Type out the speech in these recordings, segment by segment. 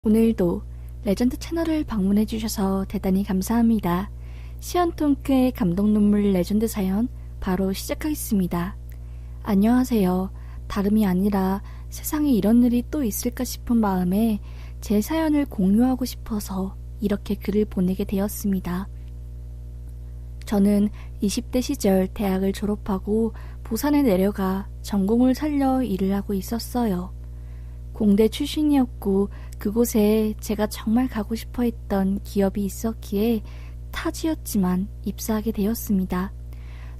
오늘도 레전드 채널을 방문해주셔서 대단히 감사합니다. 시언통크의 감동 눈물 레전드 사연 바로 시작하겠습니다. 안녕하세요. 다름이 아니라 세상에 이런 일이 또 있을까 싶은 마음에 제 사연을 공유하고 싶어서 이렇게 글을 보내게 되었습니다. 저는 20대 시절 대학을 졸업하고 부산에 내려가 전공을 살려 일을 하고 있었어요. 공대 출신이었고 그곳에 제가 정말 가고 싶어 했던 기업이 있었기에 타지였지만 입사하게 되었습니다.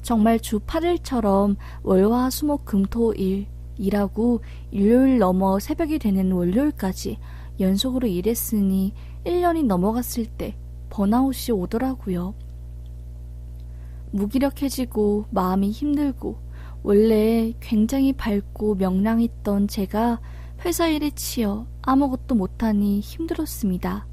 정말 주 8일처럼 월화수목금토일 일하고 일요일 넘어 새벽이 되는 월요일까지 연속으로 일했으니 1년이 넘어갔을 때 번아웃이 오더라고요. 무기력해지고 마음이 힘들고 원래 굉장히 밝고 명랑했던 제가 회사 일에 치여 아무것도 못하니 힘들었습니다.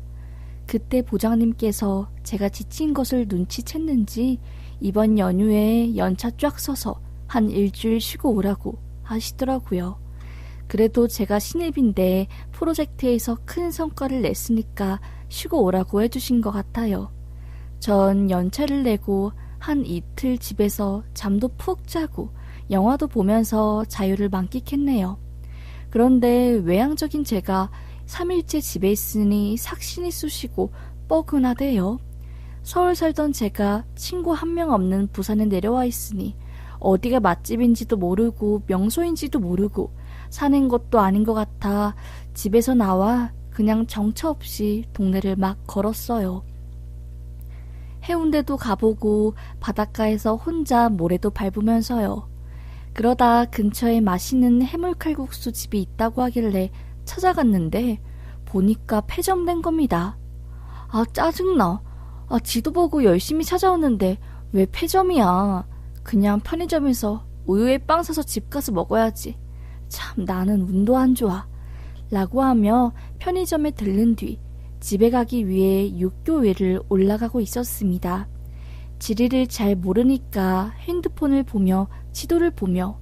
그때 보장님께서 제가 지친 것을 눈치챘는지 이번 연휴에 연차 쫙 써서 한 일주일 쉬고 오라고 하시더라고요. 그래도 제가 신입인데 프로젝트에서 큰 성과를 냈으니까 쉬고 오라고 해주신 것 같아요. 전 연차를 내고 한 이틀 집에서 잠도 푹 자고 영화도 보면서 자유를 만끽했네요. 그런데 외향적인 제가 3일째 집에 있으니 삭신이 쑤시고 뻐근하대요. 서울 살던 제가 친구 한 명 없는 부산에 내려와 있으니 어디가 맛집인지도 모르고 명소인지도 모르고 사는 것도 아닌 것 같아 집에서 나와 그냥 정처 없이 동네를 막 걸었어요. 해운대도 가보고 바닷가에서 혼자 모래도 밟으면서요. 그러다 근처에 맛있는 해물칼국수 집이 있다고 하길래 찾아갔는데 보니까 폐점된 겁니다. 아, 짜증나. 지도 보고 열심히 찾아왔는데 왜 폐점이야. 그냥 편의점에서 우유에 빵 사서 집 가서 먹어야지. 참 나는 운도 안 좋아. 라고 하며 편의점에 들른 뒤 집에 가기 위해 육교 위를 올라가고 있었습니다. 지리를 잘 모르니까 핸드폰을 보며 지도를 보며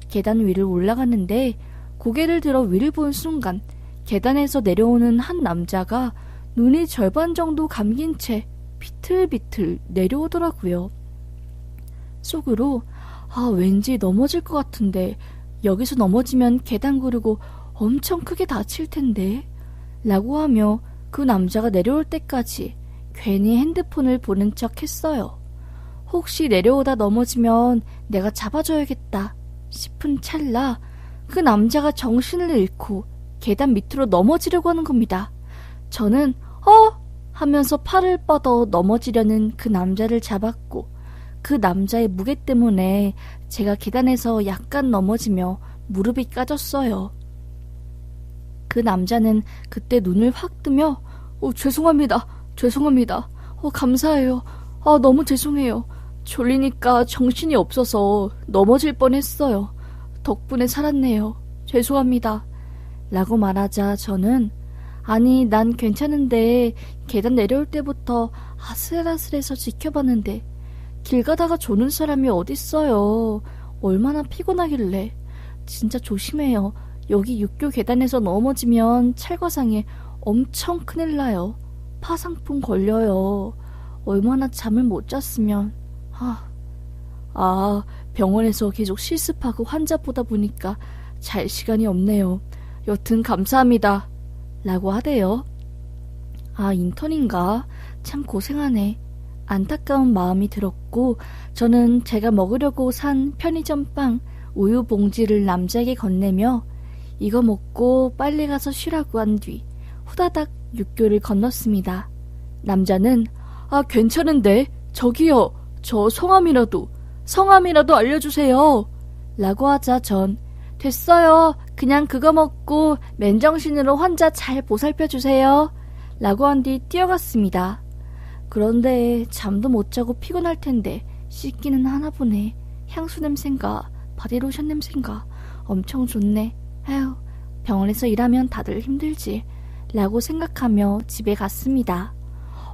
계단 위를 올라갔는데 고개를 들어 위를 본 순간 계단에서 내려오는 한 남자가 눈이 절반 정도 감긴 채 비틀비틀 내려오더라고요. 속으로 왠지 넘어질 것 같은데 여기서 넘어지면 계단 구르고 엄청 크게 다칠 텐데 라고 하며 그 남자가 내려올 때까지 괜히 핸드폰을 보는 척 했어요. 혹시 내려오다 넘어지면 내가 잡아줘야겠다 싶은 찰나 그 남자가 정신을 잃고 계단 밑으로 넘어지려고 하는 겁니다. 저는 하면서 팔을 뻗어 넘어지려는 그 남자를 잡았고 그 남자의 무게 때문에 제가 계단에서 약간 넘어지며 무릎이 까졌어요. 그 남자는 그때 눈을 확 뜨며 죄송합니다. 감사해요. 너무 죄송해요. 졸리니까 정신이 없어서 넘어질 뻔했어요. 덕분에 살았네요. 죄송합니다. 라고 말하자 저는 난 괜찮은데 계단 내려올 때부터 아슬아슬해서 지켜봤는데 길 가다가 조는 사람이 어딨어요. 얼마나 피곤하길래. 진짜 조심해요. 여기 육교 계단에서 넘어지면 찰과상에 엄청 큰일 나요. 파상풍 걸려요. 얼마나 잠을 못 잤으면. 병원에서 계속 실습하고 환자 보다 보니까 잘 시간이 없네요. 여튼 감사합니다. 라고 하대요. 인턴인가? 참 고생하네. 안타까운 마음이 들었고 저는 제가 먹으려고 산 편의점 빵 우유 봉지를 남자에게 건네며 이거 먹고 빨리 가서 쉬라고 한 뒤 후다닥 육교를 건넜습니다. 남자는 괜찮은데 저기요 저 성함이라도 알려주세요 라고 하자 전 됐어요. 그냥 그거 먹고 맨정신으로 환자 잘 보살펴주세요 라고 한 뒤 뛰어갔습니다. 그런데 잠도 못 자고 피곤할 텐데 씻기는 하나 보네. 향수 냄새인가 바디로션 냄새인가 엄청 좋네. 아휴 병원에서 일하면 다들 힘들지 라고 생각하며 집에 갔습니다.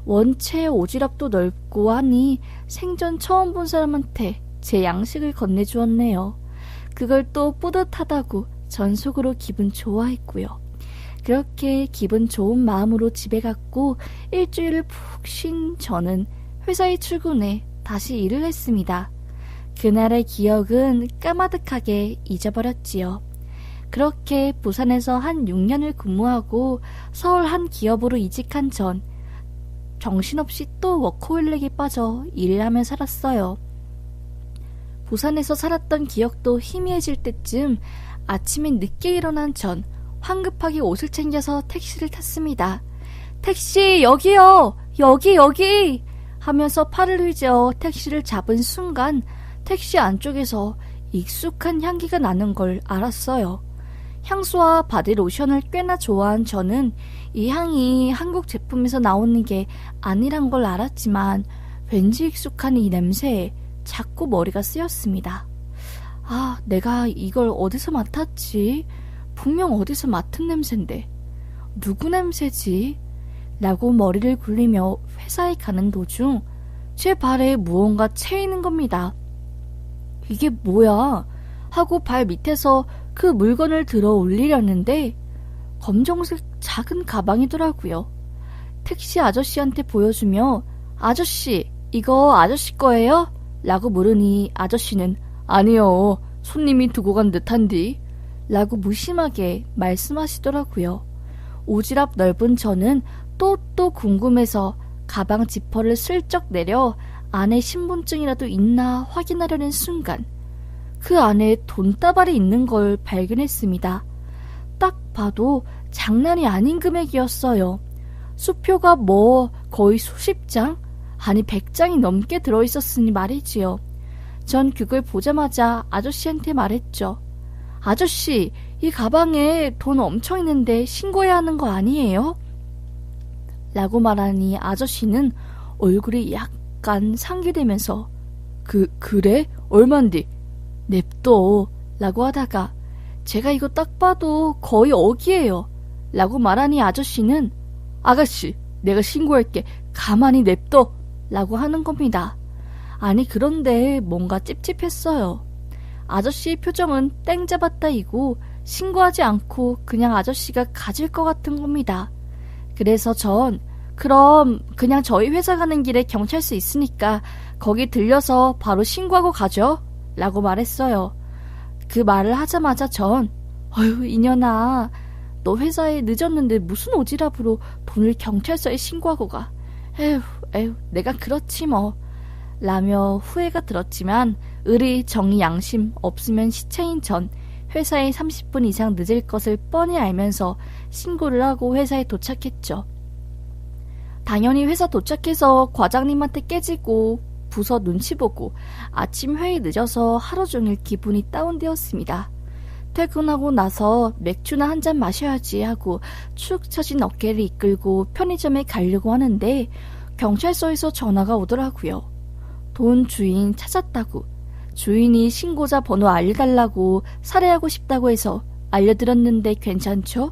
원체 오지랖도 넓고 하니 생전 처음 본 사람한테 제 양식을 건네주었네요. 그걸 또 뿌듯하다고 전 속으로 기분 좋아했고요. 그렇게 기분 좋은 마음으로 집에 갔고 일주일을 푹 쉰 저는 회사에 출근해 다시 일을 했습니다. 그날의 기억은 까마득하게 잊어버렸지요. 그렇게 부산에서 한 6년을 근무하고 서울 한 기업으로 이직한 전 정신없이 또 워커홀릭에 빠져 일을 하며 살았어요. 부산에서 살았던 기억도 희미해질 때쯤 아침에 늦게 일어난 전 황급하게 옷을 챙겨서 택시를 탔습니다. 택시 여기요! 여기! 하면서 팔을 휘저 택시를 잡은 순간 택시 안쪽에서 익숙한 향기가 나는 걸 알았어요. 향수와 바디로션을 꽤나 좋아한 저는 이 향이 한국 제품에서 나오는 게 아니란 걸 알았지만 왠지 익숙한 이 냄새에 자꾸 머리가 쓰였습니다. 아, 내가 이걸 어디서 맡았지? 분명 어디서 맡은 냄새인데 누구 냄새지? 라고 머리를 굴리며 회사에 가는 도중 제 발에 무언가 채이는 겁니다. 이게 뭐야? 하고 발 밑에서 그 물건을 들어 올리려는데 검정색 작은 가방이더라고요. 택시 아저씨한테 보여주며 아저씨, 이거 아저씨 거예요? 라고 물으니 아저씨는 아니요, 손님이 두고 간 듯한디 라고 무심하게 말씀하시더라고요. 오지랖 넓은 저는 또 궁금해서 가방 지퍼를 슬쩍 내려 안에 신분증이라도 있나 확인하려는 순간 그 안에 돈다발이 있는 걸 발견했습니다. 딱 봐도 장난이 아닌 금액이었어요. 수표가 거의 수십 장? 아니 100장이 넘게 들어있었으니 말이지요. 전 그걸 보자마자 아저씨한테 말했죠. 아저씨, 이 가방에 돈 엄청 있는데 신고해야 하는 거 아니에요? 라고 말하니 아저씨는 얼굴이 약간 상기되면서 그래? 얼만디? 냅둬 라고 하다가 제가 이거 딱 봐도 거의 억이에요 라고 말하니 아저씨는 아가씨, 내가 신고할게, 가만히 냅둬 라고 하는 겁니다. 아니 그런데 뭔가 찝찝했어요. 아저씨의 표정은 땡 잡았다이고 신고하지 않고 그냥 아저씨가 가질 것 같은 겁니다. 그래서 전 그럼 그냥 저희 회사 가는 길에 경찰서 있으니까 거기 들려서 바로 신고하고 가죠 라고 말했어요. 그 말을 하자마자 전 어휴 이년아, 너 회사에 늦었는데 무슨 오지랖으로 돈을 경찰서에 신고하고 가. 에휴 내가 그렇지 뭐 라며 후회가 들었지만 의리 정의 양심 없으면 시체인 전 회사에 30분 이상 늦을 것을 뻔히 알면서 신고를 하고 회사에 도착했죠. 당연히 회사 도착해서 과장님한테 깨지고 부서 눈치 보고 아침 회의 늦어서 하루 종일 기분이 다운되었습니다. 퇴근하고 나서 맥주나 한잔 마셔야지 하고 축 처진 어깨를 이끌고 편의점에 가려고 하는데 경찰서에서 전화가 오더라고요. 돈 주인 찾았다고, 주인이 신고자 번호 알려달라고 살해하고 싶다고 해서 알려드렸는데 괜찮죠?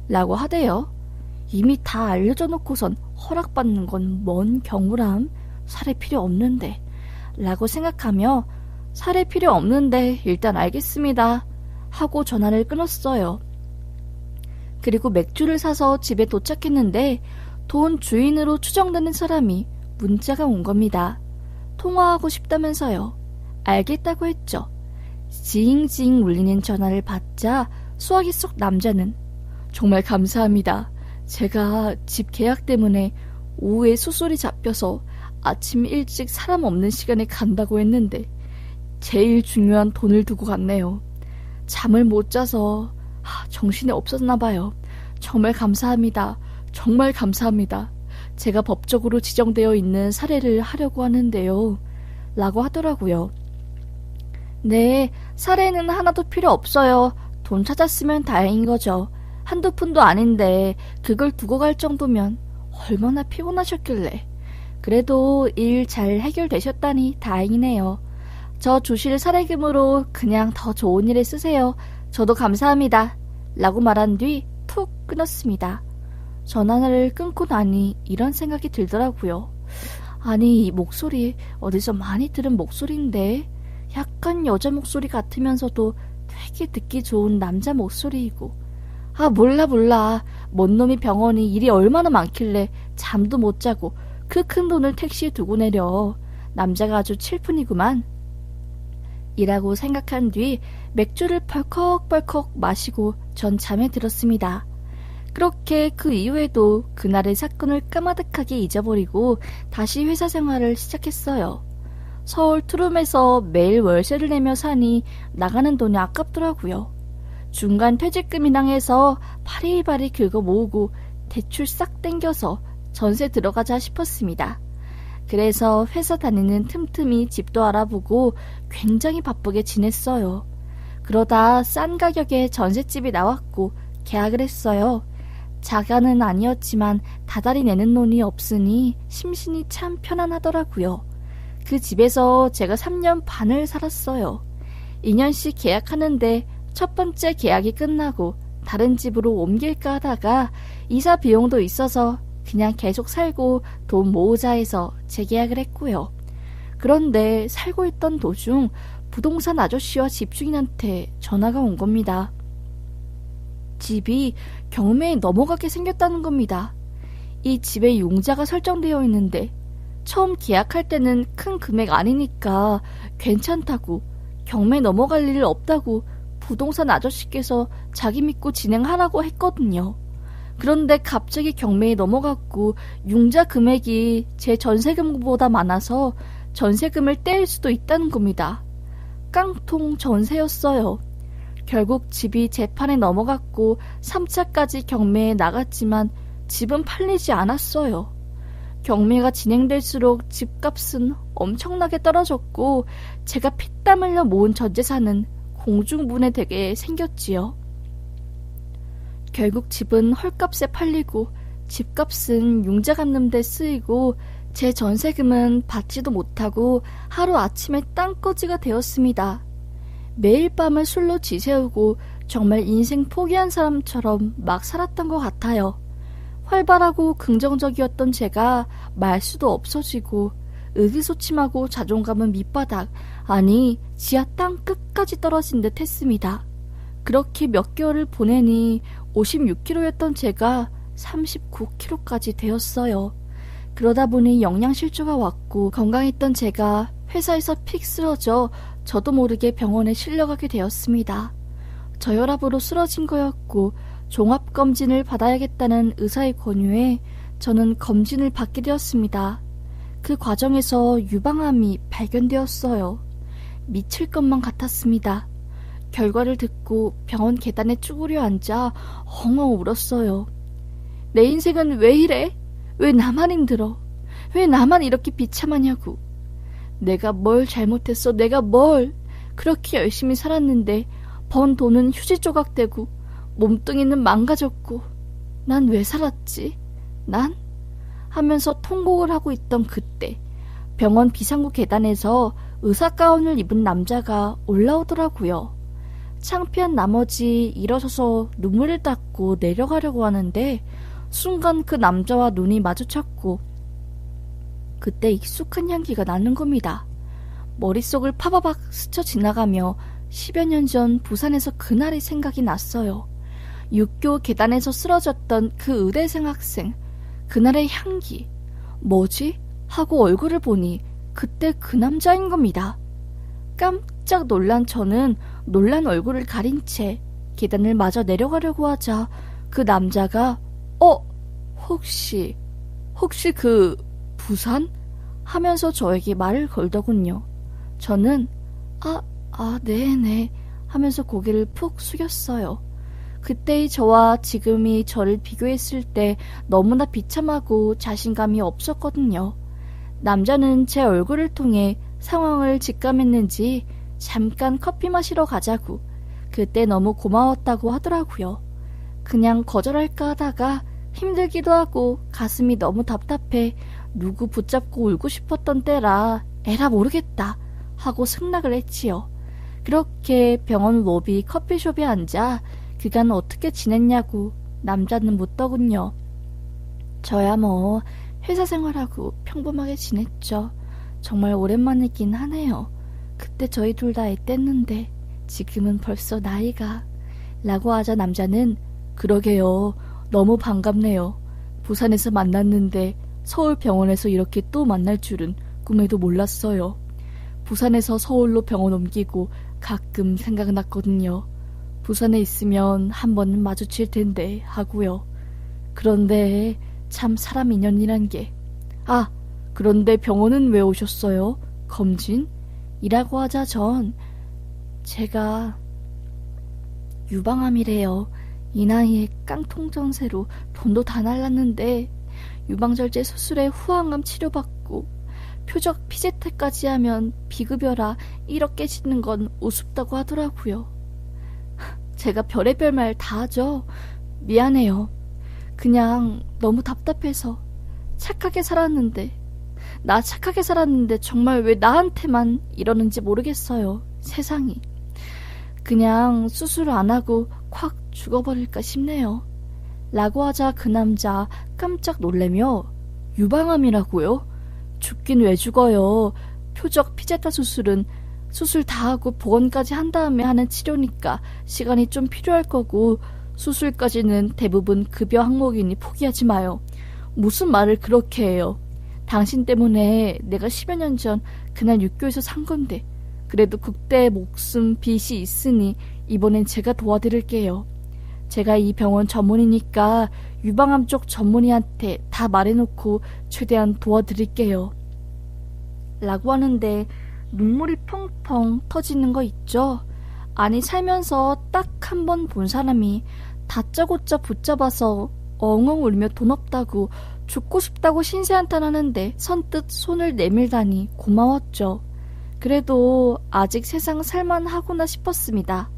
라고 하대요. 이미 다 알려줘 놓고선 허락받는 건 뭔 경우람? 살해 필요 없는데 라고 생각하며 살해 필요 없는데 일단 알겠습니다 하고 전화를 끊었어요. 그리고 맥주를 사서 집에 도착했는데 돈 주인으로 추정되는 사람이 문자가 온 겁니다. 통화하고 싶다면서요. 알겠다고 했죠. 지잉지잉 울리는 전화를 받자 수화기 속 남자는 정말 감사합니다. 제가 집 계약 때문에 오후에 수술이 잡혀서 아침 일찍 사람 없는 시간에 간다고 했는데 제일 중요한 돈을 두고 갔네요. 잠을 못 자서 정신이 없었나 봐요. 정말 감사합니다. 정말 감사합니다. 제가 법적으로 지정되어 있는 살해를 하려고 하는데요. 라고 하더라고요. 네, 살해는 하나도 필요 없어요. 돈 찾았으면 다행인 거죠. 한두 푼도 아닌데 그걸 두고 갈 정도면 얼마나 피곤하셨길래. 그래도 일 잘 해결되셨다니 다행이네요. 저 주실 살해금으로 그냥 더 좋은 일에 쓰세요. 저도 감사합니다. 라고 말한 뒤 툭 끊었습니다. 전화를 끊고 나니 이런 생각이 들더라고요. 아니 이 목소리 어디서 많이 들은 목소리인데 약간 여자 목소리 같으면서도 되게 듣기 좋은 남자 목소리이고 아, 몰라. 뭔 놈이 병원이 일이 얼마나 많길래 잠도 못 자고 그 큰 돈을 택시에 두고 내려. 남자가 아주 칠푼이구만. 이라고 생각한 뒤 맥주를 벌컥벌컥 마시고 전 잠에 들었습니다. 그렇게 그 이후에도 그날의 사건을 까마득하게 잊어버리고 다시 회사 생활을 시작했어요. 서울 투룸에서 매일 월세를 내며 사니 나가는 돈이 아깝더라고요. 중간 퇴직금이랑 해서 바리바리 긁어 모으고 대출 싹 땡겨서 전세 들어가자 싶었습니다. 그래서 회사 다니는 틈틈이 집도 알아보고 굉장히 바쁘게 지냈어요. 그러다 싼 가격에 전셋집이 나왔고 계약을 했어요. 자가는 아니었지만 다달이 내는 돈이 없으니 심신이 참 편안하더라고요. 그 집에서 제가 3년 반을 살았어요. 2년씩 계약하는데 첫 번째 계약이 끝나고 다른 집으로 옮길까 하다가 이사 비용도 있어서 그냥 계속 살고 돈 모으자 해서 재계약을 했고요. 그런데 살고 있던 도중 부동산 아저씨와 집주인한테 전화가 온 겁니다. 집이 경매에 넘어가게 생겼다는 겁니다. 이 집에 융자가 설정되어 있는데 처음 계약할 때는 큰 금액 아니니까 괜찮다고, 경매 넘어갈 일 없다고 부동산 아저씨께서 자기 믿고 진행하라고 했거든요. 그런데 갑자기 경매에 넘어갔고 융자 금액이 제 전세금보다 많아서 전세금을 떼일 수도 있다는 겁니다. 깡통 전세였어요. 결국 집이 재판에 넘어갔고 3차까지 경매에 나갔지만 집은 팔리지 않았어요. 경매가 진행될수록 집값은 엄청나게 떨어졌고 제가 피땀 흘려 모은 전재산은 공중분해되게 생겼지요. 결국 집은 헐값에 팔리고 집값은 융자 갚는 데 쓰이고 제 전세금은 받지도 못하고 하루아침에 땅거지가 되었습니다. 매일 밤을 술로 지새우고 정말 인생 포기한 사람처럼 막 살았던 것 같아요. 활발하고 긍정적이었던 제가 말수도 없어지고 의기소침하고 자존감은 밑바닥, 아니 지하 땅 끝까지 떨어진 듯 했습니다. 그렇게 몇 개월을 보내니 56kg였던 제가 39kg까지 되었어요. 그러다 보니 영양실조가 왔고 건강했던 제가 회사에서 픽 쓰러져 저도 모르게 병원에 실려가게 되었습니다. 저혈압으로 쓰러진 거였고 종합검진을 받아야겠다는 의사의 권유에 저는 검진을 받게 되었습니다. 그 과정에서 유방암이 발견되었어요. 미칠 것만 같았습니다. 결과를 듣고 병원 계단에 쭈그려 앉아 엉엉 울었어요. 내 인생은 왜 이래? 왜 나만 힘들어? 왜 나만 이렇게 비참하냐고. 내가 뭘 잘못했어? 내가 뭘? 그렇게 열심히 살았는데 번 돈은 휴지 조각 되고 몸뚱이는 망가졌고 난 왜 살았지? 난? 하면서 통곡을 하고 있던 그때 병원 비상구 계단에서 의사 가운을 입은 남자가 올라오더라고요. 창피한 나머지 일어서서 눈물을 닦고 내려가려고 하는데 순간 그 남자와 눈이 마주쳤고 그때 익숙한 향기가 나는 겁니다. 머릿속을 파바박 스쳐 지나가며 10여 년 전 부산에서 그날이 생각이 났어요. 육교 계단에서 쓰러졌던 그 의대생 학생, 그날의 향기, 뭐지? 하고 얼굴을 보니 그때 그 남자인 겁니다. 깜짝 놀란 저는 놀란 얼굴을 가린 채 계단을 마저 내려가려고 하자 그 남자가 혹시 그 부산? 하면서 저에게 말을 걸더군요. 저는 네네 하면서 고개를 푹 숙였어요. 그때의 저와 지금이 저를 비교했을 때 너무나 비참하고 자신감이 없었거든요. 남자는 제 얼굴을 통해 상황을 직감했는지 잠깐 커피 마시러 가자고 그때 너무 고마웠다고 하더라고요. 그냥 거절할까 하다가 힘들기도 하고 가슴이 너무 답답해 누구 붙잡고 울고 싶었던 때라 에라 모르겠다 하고 승낙을 했지요. 그렇게 병원 로비 커피숍에 앉아 그간 어떻게 지냈냐고 남자는 묻더군요. 저야 뭐 회사 생활하고 평범하게 지냈죠. 정말 오랜만이긴 하네요. 그때 저희 둘 다 애땠는데 지금은 벌써 나이가 라고 하자 남자는 그러게요. 너무 반갑네요. 부산에서 만났는데 서울 병원에서 이렇게 또 만날 줄은 꿈에도 몰랐어요. 부산에서 서울로 병원 옮기고 가끔 생각났거든요. 부산에 있으면 한 번은 마주칠 텐데 하고요. 그런데 참 사람 인연이란 게. 아, 그런데 병원은 왜 오셨어요? 검진? 이라고 하자 전 제가 유방암이래요. 이 나이에 깡통전세로 돈도 다 날랐는데 유방절제 수술에 후항암 치료받고 표적 피제태까지 하면 비급여라 1억 깨지는 건 우습다고 하더라고요. 제가 별의별 말 다 하죠. 미안해요. 그냥 너무 답답해서 착하게 살았는데 나 착하게 살았는데 정말 왜 나한테만 이러는지 모르겠어요. 세상이. 그냥 수술 안 하고 콱 죽어버릴까 싶네요. 라고 하자 그 남자 깜짝 놀래며 유방암이라고요? 죽긴 왜 죽어요. 표적 피제타 수술은 수술 다 하고 복원까지 한 다음에 하는 치료니까 시간이 좀 필요할 거고 수술까지는 대부분 급여 항목이니 포기하지 마요. 무슨 말을 그렇게 해요. 당신 때문에 내가 10여 년 전 그날 육교에서 산 건데 그래도 국대의 목숨 빚이 있으니 이번엔 제가 도와드릴게요. 제가 이 병원 전문이니까 유방암 쪽 전문의한테 다 말해놓고 최대한 도와드릴게요. 라고 하는데 눈물이 펑펑 터지는 거 있죠? 아니 살면서 딱 한 번 본 사람이 다짜고짜 붙잡아서 엉엉 울며 돈 없다고 죽고 싶다고 신세한탄하는데 선뜻 손을 내밀다니 고마웠죠. 그래도 아직 세상 살만하구나 싶었습니다.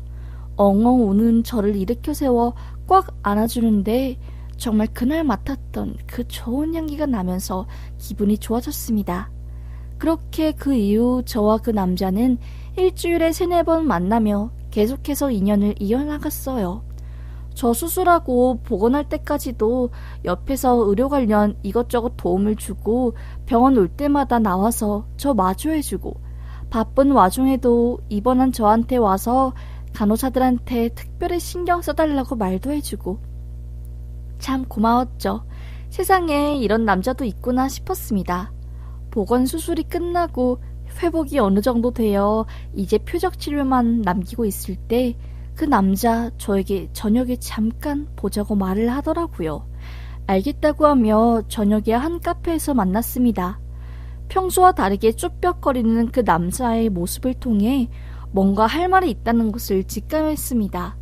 엉엉 우는 저를 일으켜 세워 꽉 안아주는데 정말 그날 맡았던 그 좋은 향기가 나면서 기분이 좋아졌습니다. 그렇게 그 이후 저와 그 남자는 일주일에 3-4번 만나며 계속해서 인연을 이어나갔어요. 저 수술하고 복원할 때까지도 옆에서 의료 관련 이것저것 도움을 주고 병원 올 때마다 나와서 저 마주해주고 바쁜 와중에도 입원한 저한테 와서 간호사들한테 특별히 신경 써달라고 말도 해주고 참 고마웠죠. 세상에 이런 남자도 있구나 싶었습니다. 복원 수술이 끝나고 회복이 어느 정도 되어 이제 표적 치료만 남기고 있을 때 그 남자 저에게 저녁에 잠깐 보자고 말을 하더라고요. 알겠다고 하며 저녁에 한 카페에서 만났습니다. 평소와 다르게 쭈뼛거리는 그 남자의 모습을 통해 뭔가 할 말이 있다는 것을 직감했습니다.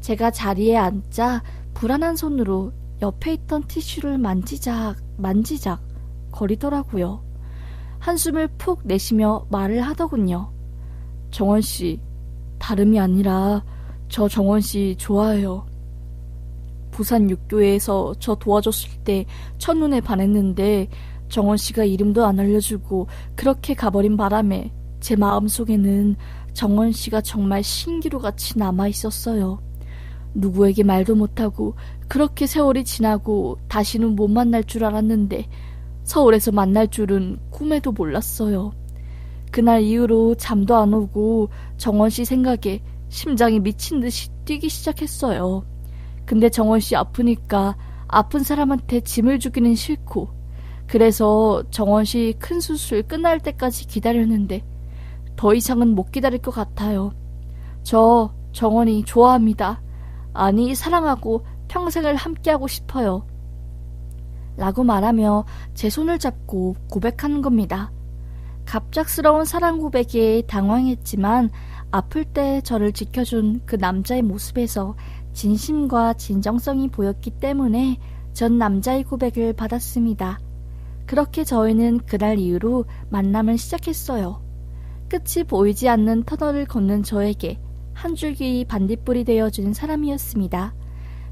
제가 자리에 앉자 불안한 손으로 옆에 있던 티슈를 만지작 거리더라고요. 한숨을 푹 내쉬며 말을 하더군요. 정원씨, 다름이 아니라 저 정원씨 좋아해요. 부산 육교에서 저 도와줬을 때 첫눈에 반했는데 정원씨가 이름도 안 알려주고 그렇게 가버린 바람에 제 마음속에는 정원씨가 정말 신기루같이 남아있었어요. 누구에게 말도 못하고 그렇게 세월이 지나고 다시는 못 만날 줄 알았는데 서울에서 만날 줄은 꿈에도 몰랐어요. 그날 이후로 잠도 안 오고 정원씨 생각에 심장이 미친 듯이 뛰기 시작했어요. 근데 정원씨 아프니까 아픈 사람한테 짐을 주기는 싫고 그래서 정원씨 큰 수술 끝날 때까지 기다렸는데 더 이상은 못 기다릴 것 같아요. 저 정원이 좋아합니다. 아니 사랑하고 평생을 함께하고 싶어요. 라고 말하며 제 손을 잡고 고백하는 겁니다. 갑작스러운 사랑 고백에 당황했지만 아플 때 저를 지켜준 그 남자의 모습에서 진심과 진정성이 보였기 때문에 전 남자의 고백을 받았습니다. 그렇게 저희는 그날 이후로 만남을 시작했어요. 끝이 보이지 않는 터널을 걷는 저에게 한 줄기 반딧불이 되어준 사람이었습니다.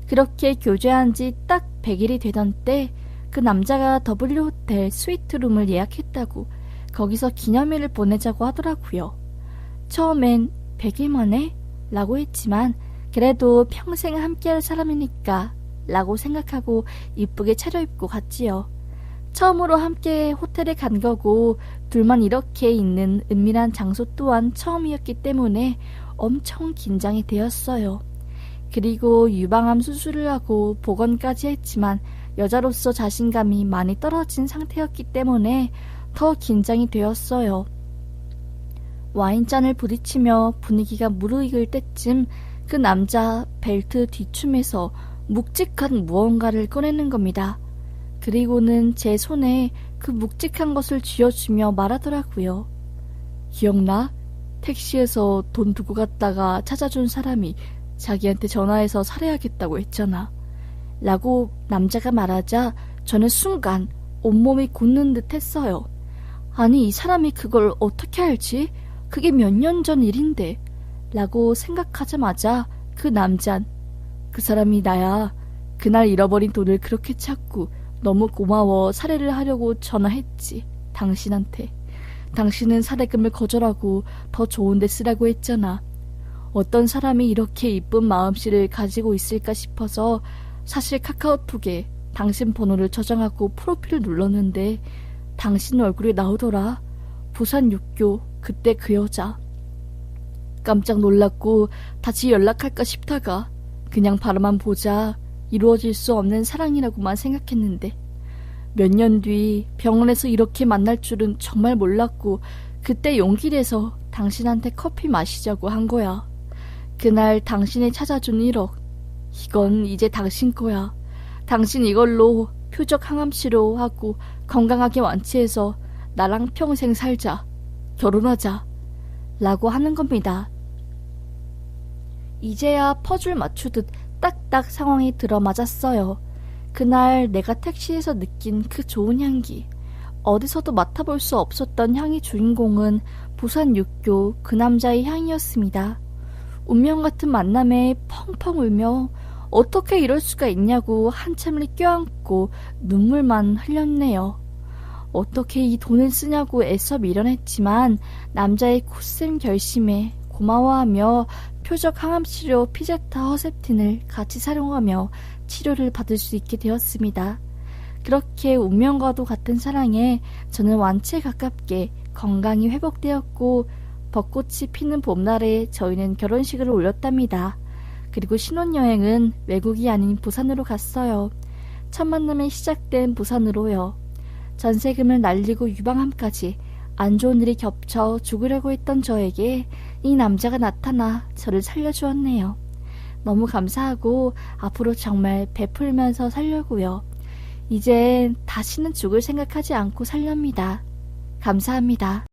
그렇게 교제한 지 딱 100일이 되던 때 그 남자가 W호텔 스위트룸을 예약했다고 거기서 기념일을 보내자고 하더라고요. 처음엔 100일 만에? 라고 했지만 그래도 평생 함께할 사람이니까 라고 생각하고 이쁘게 차려입고 갔지요. 처음으로 함께 호텔에 간 거고 둘만 이렇게 있는 은밀한 장소 또한 처음이었기 때문에 엄청 긴장이 되었어요. 그리고 유방암 수술을 하고 복원까지 했지만 여자로서 자신감이 많이 떨어진 상태였기 때문에 더 긴장이 되었어요. 와인잔을 부딪히며 분위기가 무르익을 때쯤 그 남자 벨트 뒷춤에서 묵직한 무언가를 꺼내는 겁니다. 그리고는 제 손에 그 묵직한 것을 쥐어주며 말하더라고요. 기억나? 택시에서 돈 두고 갔다가 찾아준 사람이 자기한테 전화해서 살해하겠다고 했잖아. 라고 남자가 말하자 저는 순간 온몸이 굳는 듯 했어요. 아니, 이 사람이 그걸 어떻게 알지? 그게 몇 년 전 일인데. 라고 생각하자마자 그 남잔, 그 사람이 나야. 그날 잃어버린 돈을 그렇게 찾고 너무 고마워 살해를 하려고 전화했지. 당신한테. 당신은 살해금을 거절하고 더 좋은 데 쓰라고 했잖아. 어떤 사람이 이렇게 이쁜 마음씨를 가지고 있을까 싶어서 사실 카카오톡에 당신 번호를 저장하고 프로필을 눌렀는데 당신 얼굴이 나오더라. 부산 육교 그때 그 여자. 깜짝 놀랐고 다시 연락할까 싶다가 그냥 바라만 보자 이루어질 수 없는 사랑이라고만 생각했는데 몇 년 뒤 병원에서 이렇게 만날 줄은 정말 몰랐고 그때 용기 내서 당신한테 커피 마시자고 한 거야. 그날 당신이 찾아준 1억. 이건 이제 당신 거야. 당신 이걸로 표적 항암 치료하고 건강하게 완치해서 나랑 평생 살자. 결혼하자. 라고 하는 겁니다. 이제야 퍼즐 맞추듯 딱딱 상황이 들어맞았어요. 그날 내가 택시에서 느낀 그 좋은 향기. 어디서도 맡아볼 수 없었던 향의 주인공은 부산 육교 그 남자의 향이었습니다. 운명 같은 만남에 펑펑 울며 어떻게 이럴 수가 있냐고 한참을 껴안고 눈물만 흘렸네요. 어떻게 이 돈을 쓰냐고 애써 밀어냈지만 남자의 굳센 결심에 고마워하며 표적 항암치료 피제타 허셉틴을 같이 사용하며 치료를 받을 수 있게 되었습니다. 그렇게 운명과도 같은 사랑에 저는 완치에 가깝게 건강이 회복되었고 벚꽃이 피는 봄날에 저희는 결혼식을 올렸답니다. 그리고 신혼여행은 외국이 아닌 부산으로 갔어요. 첫 만남이 시작된 부산으로요. 전세금을 날리고 유방암까지 안 좋은 일이 겹쳐 죽으려고 했던 저에게 이 남자가 나타나 저를 살려주었네요. 너무 감사하고 앞으로 정말 베풀면서 살려고요. 이젠 다시는 죽을 생각하지 않고 살렵니다. 감사합니다.